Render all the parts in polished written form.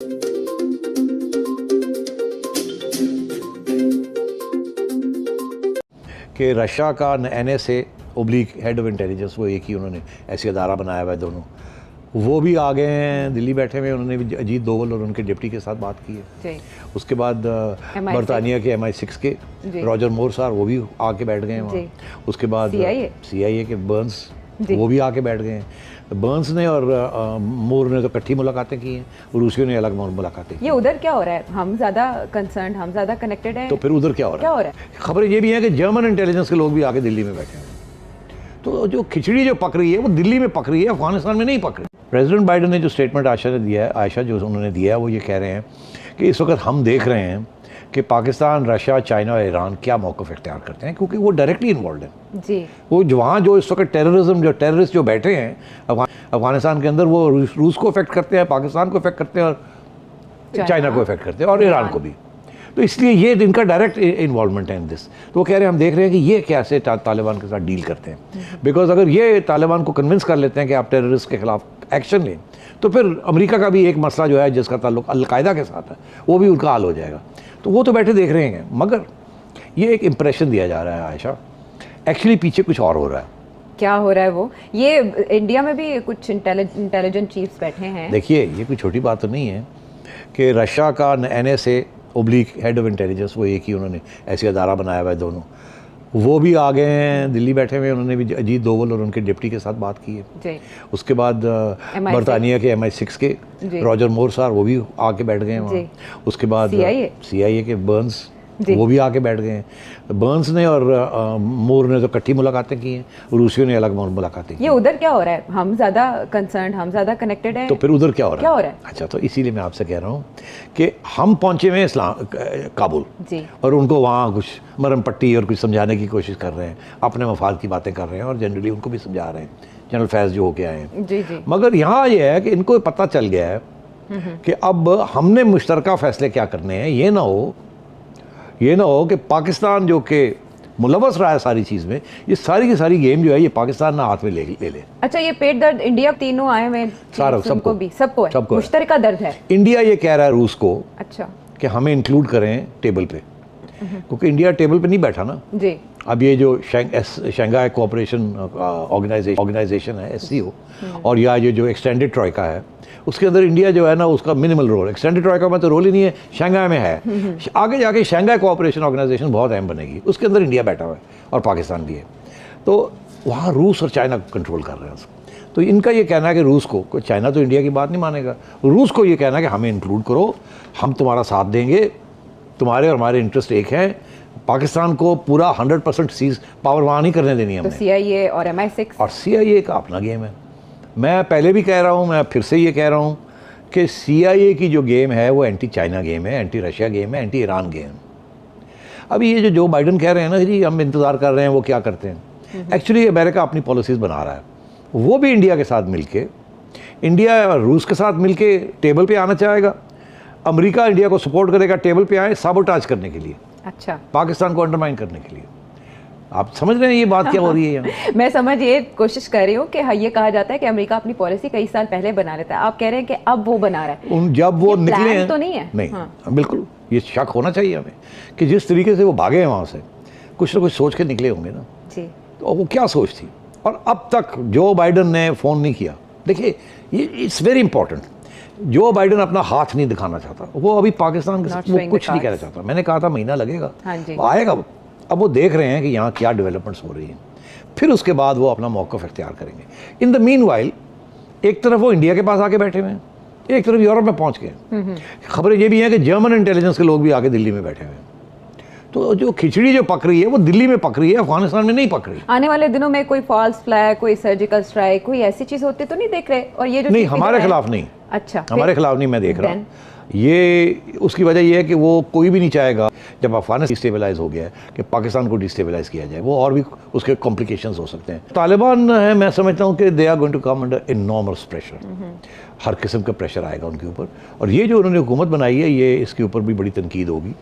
कि रशिया का NSA oblique head of intelligence, वो एक ही उन्होंने ऐसी अदारा बनाया हुआ है दोनों, वो भी आ गए हैं दिल्ली बैठे हुए। उन्होंने भी अजीत दोवल और उनके डिप्टी के साथ बात की है। उसके बाद बरतानिया के MI6 के रॉजर मोर साहब वो भी आके बैठ गए हैं वहाँ। उसके बाद CIA के बर्न्स वो भी आके बैठ गए हैं। बर्न्स ने और मोर ने तो इकट्ठी मुलाकातें की हैं, रूसियों ने अलग मुलाकातें की। ये उधर क्या हो रहा है? हम ज़्यादा कंसर्न, हम ज़्यादा कनेक्टेड हैं, तो फिर उधर क्या हो रहा है? खबरें ये भी हैं कि जर्मन इंटेलिजेंस के लोग भी आके दिल्ली में बैठे हैं। तो जो खिचड़ी जो पक रही है वो दिल्ली में पक रही है, अफगानिस्तान में नहीं पक रही। प्रेसिडेंट बाइडेन ने जो स्टेटमेंट आयशा जो उन्होंने दिया है, वो ये कह रहे हैं कि इस वक्त हम देख रहे हैं कि पाकिस्तान, रशिया, चाइना और ईरान क्या मौक़िफ़ इख्तियार करते हैं, क्योंकि वो डायरेक्टली इन्वॉल्व हैं जी। वो वहाँ जो इस वक्त टेररिस्ट जो बैठे हैं अफगानिस्तान के अंदर, वो रूस को इफेक्ट करते हैं, पाकिस्तान को इफेक्ट करते हैं और चाइना को इफेक्ट करते हैं और ईरान को भी। तो इसलिए ये इनका डायरेक्ट इन्वॉल्वमेंट है इन दिस। तो वो कह रहे हैं हम देख रहे हैं कि ये कैसे तालिबान के साथ डील करते हैं, बिकॉज अगर ये तालिबान को कन्विंस कर लेते हैं कि आप टेररिस्ट के खिलाफ एक्शन लें, तो फिर अमेरिका का भी एक मसला जो है जिसका ताल्लुक अलकायदा के साथ है, वो भी उनका हल हो जाएगा। तो वो तो बैठे देख रहे हैं, मगर ये एक इम्प्रेशन दिया जा रहा है आयशा, एक्चुअली पीछे कुछ और हो रहा है। क्या हो रहा है वो? ये इंडिया में भी कुछ इंटेलिजेंट चीफ्स बैठे हैं। देखिए, ये कोई छोटी बात तो नहीं है कि रशिया का NSA oblique head of intelligence, वो एक ही उन्होंने ऐसी अदारा बनाया हुआ है दोनों, वो भी आ गए हैं दिल्ली बैठे हुए। उन्होंने भी अजीत दोवल और उनके डिप्टी के साथ बात की है। उसके बाद बरतानिया के MI6 के रॉजर मोर साहब वो भी आके बैठ गए हैं वहाँ। उसके बाद CIA के बर्न्स वो भी आके बैठ गए हैं। बर्न्स ने और मोर ने तो इकट्ठी मुलाकातें की हैं, रूसियों ने अलग मुलाकातें की। ये उधर क्या हो रहा है? हम ज़्यादा कंसर्न, हम ज़्यादा कनेक्टेड हैं, तो फिर उधर क्या हो रहा है? अच्छा, तो इसीलिए मैं आपसे कह रहा हूँ कि हम पहुँचे हुए काबुल जी, और उनको वहाँ कुछ मरम पट्टी और कुछ समझाने की कोशिश कर रहे हैं, अपने मफाद की बातें कर रहे हैं और जनरली उनको भी समझा रहे हैं, जनरल फैज़ जो होके आए हैं जी जी। मगर यहाँ ये है कि इनको पता चल गया है कि अब हमने मुश्तरका फ़ैसले क्या करने हैं। ये ना हो कि पाकिस्तान जो कि मुलवस रहा है सारी चीज़ में, ये सारी की सारी गेम जो है ये पाकिस्तान ना हाथ में ले ले। अच्छा, ये पेट दर्द इंडिया तीनों आए हुए सबको मुश्तरका दर्द है। इंडिया ये कह रहा है रूस को अच्छा कि हमें इंक्लूड करें टेबल पे, क्योंकि इंडिया टेबल पे नहीं बैठा ना जी। अब ये जो शंघाई कोऑपरेशन ऑर्गेनाइजेशन है SCO, और या ये जो एक्सटेंडेड ट्रॉयका है, उसके अंदर इंडिया जो है ना उसका मिनिमल रोल, एक्सटेंडेड ट्रॉयका में तो रोल ही नहीं है, शंघाई में है। आगे जाके शंघाई कोऑपरेशन ऑर्गेनाइजेशन बहुत अहम बनेगी, उसके अंदर इंडिया बैठा हुआ है और पाकिस्तान भी है। तो वहाँ रूस और चाइना कंट्रोल कर रहे हैं उसको। तो इनका ये कहना है कि रूस को, चाइना तो इंडिया की बात नहीं मानेगा, रूस को ये कहना है कि हमें इंक्लूड करो, हम तुम्हारा साथ देंगे, तुम्हारे और हमारे इंटरेस्ट एक हैं, पाकिस्तान को पूरा 100% सीज पावर वहाँ नहीं करने देनी हमने। तो CIA और MI6 और CIA का अपना गेम है। मैं पहले भी कह रहा हूँ, मैं फिर से ये कह रहा हूँ कि CIA की जो गेम है वो एंटी चाइना गेम है, एंटी रशिया गेम है, एंटी ईरान गेम। अभी ये जो बाइडन कह रहे हैं ना जी हम इंतज़ार कर रहे हैं वो क्या करते हैं, एक्चुअली अमेरिका अपनी पॉलिसीज़ बना रहा है, वो भी इंडिया के साथ मिलके, इंडिया और रूस के साथ मिलके टेबल पे आना चाहेगा। अमेरिका इंडिया को सपोर्ट करेगा टेबल पे आए साबोटाज करने के लिए, अच्छा, पाकिस्तान को अंडरमाइन करने के लिए। आप समझ रहे हैं ये बात क्या हो रही है यहाँ? मैं समझ ये कोशिश कर रही हूँ कि ये कहा जाता है कि अमेरिका अपनी पॉलिसी कई साल पहले बना लेता है, आप कह रहे हैं कि अब वो बना रहा है। जब वो निकले हैं तो नहीं है, नहीं बिल्कुल ये शक होना चाहिए हमें कि जिस तरीके से वो भागे हैं वहाँ से, कुछ ना कुछ सोच के निकले होंगे ना जी। तो वो क्या सोच थी, और अब तक जो बाइडन ने फ़ोन नहीं किया। देखिए ये इट्स वेरी इंपॉर्टेंट, जो बाइडन अपना हाथ नहीं दिखाना चाहता, वो अभी पाकिस्तान के साथ वो कुछ नहीं कहना चाहता। मैंने कहा था महीना लगेगा, आएगा। अब वो देख रहे हैं कि यहाँ क्या डेवलपमेंट्स हो रही हैं, फिर उसके बाद वो अपना मौक़िफ़ इख्तियार करेंगे। इन द मीन वाइल एक तरफ वो इंडिया के पास आके बैठे हुए हैं, एक तरफ यूरोप में पहुँच गए। खबरें ये भी हैं कि जर्मन इंटेलिजेंस के लोग भी आके दिल्ली में बैठे हुए हैं। तो जो खिचड़ी जो पक रही है वो दिल्ली में पक रही है, अफगानिस्तान में नहीं पक रही। आने वाले दिनों में कोई फॉल्स फ्लैग, कोई सर्जिकल स्ट्राइक, कोई ऐसी चीज़ होती तो नहीं देख रहे? और ये जो नहीं, हमारे खिलाफ नहीं। अच्छा, हमारे खिलाफ नहीं मैं देख रहा हूँ। ये उसकी वजह ये है कि वो कोई भी नहीं चाहेगा जब अफगानिस्तान डिस्टेबलाइज हो गया है कि पाकिस्तान को डिस्टेबलाइज किया जाए, वो और भी उसके कॉम्प्लिकेशंस हो सकते हैं। तालिबान है, मैं समझता हूँ कि they are going to come under enormous pressure, हर किस्म का प्रेशर आएगा उनके ऊपर। और ये जो उन्होंने हुकूमत बनाई है, ये इसके ऊपर भी बड़ी तनकीद होगी।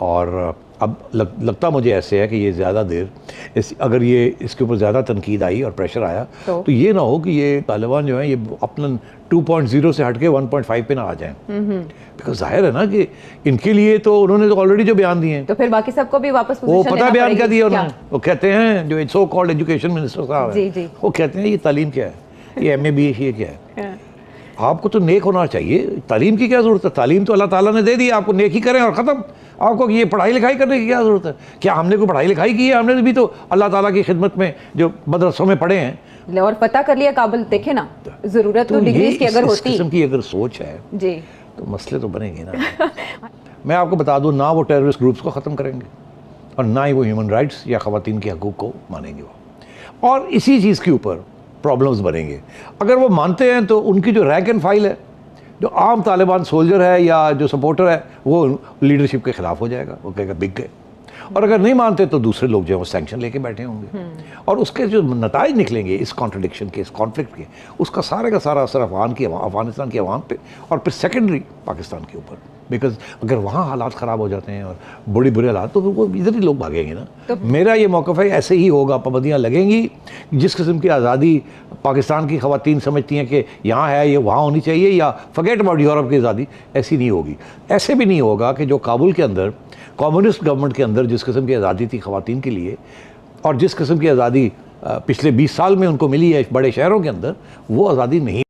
और अब लगता मुझे ऐसे है कि ये ज़्यादा देर अगर ये इसके ऊपर ज़्यादा तनकीद आई और प्रेशर आया तो ये ना हो कि ये तालिबान जो है ये अपना 2.0 से हट के 1.5 पे ना आ जाएं, बिकॉज जाहिर है ना कि इनके लिए तो उन्होंने तो ऑलरेडी जो बयान दिए हैं, तो फिर बाकी सबको भी वापस वो पता बयान क्या दिया उन्होंने, वो कहते हैं जो सो कॉल्ड एजुकेशन मिनिस्टर साहब है, वो कहते हैं ये तालीम क्या है, ये MA BA ये क्या है। आपको तो नेक होना चाहिए, तालीम की क्या ज़रूरत है, तालीम तो अल्लाह ताला ने दे दी, आपको नेक ही करें और ख़त्म। आपको ये पढ़ाई लिखाई करने की क्या ज़रूरत है, क्या हमने कोई पढ़ाई लिखाई की है, हमने भी तो अल्लाह ताला की खिदमत में जो मदरसों में पढ़े हैं और पता कर लिया काबिल। देखे ना, ज़रूरत तो डिग्रीज की अगर इस होती किस्म की अगर सोच है जी तो मसले तो बनेंगे ना। मैं आपको बता दूं, ना वो टेररिस्ट ग्रुप्स को ख़त्म करेंगे और ना ही वो ह्यूमन राइट्स या ख़वातीन के हकूक़ को मानेंगे वो, और इसी चीज़ के ऊपर प्रॉब्लम्स बनेंगे। अगर वो मानते हैं तो उनकी जो रैंक एंड फाइल है, जो आम तालिबान सोल्जर है या जो सपोर्टर है, वो लीडरशिप के ख़िलाफ़ हो जाएगा, वो कहेगा बिक गए। और अगर नहीं मानते तो दूसरे लोग जो है वो सैंक्शन लेके बैठे होंगे, और उसके जो नताइज निकलेंगे इस कॉन्ट्रडिक्शन के, इस कॉन्फ्लिक्ट के, उसका सारे का सारा असर अफगानिस्तान की आवाम पे और फिर सेकेंडरी पाकिस्तान के ऊपर। बिकॉज अगर वहाँ हालात ख़राब हो जाते हैं और बड़े बुरे हालात, तो वो इधर ही लोग भागेंगे ना। तो मेरा ये मौक़िफ़ है ऐसे ही होगा, पाबंदियाँ लगेंगी। जिस किस्म की आज़ादी पाकिस्तान की ख़वातीन समझती हैं कि यहाँ है, ये वहाँ होनी चाहिए, या फॉरगेट अबाउट यूरोप की आज़ादी, ऐसी नहीं होगी। ऐसे भी नहीं होगा कि जो काबुल के अंदर कम्युनिस्ट गवर्नमेंट के अंदर जिस किस्म की आज़ादी थी ख़वातीन के लिए, और जिस किस्म की आज़ादी पिछले 20 साल में उनको मिली है बड़े शहरों के अंदर, वो आज़ादी नहीं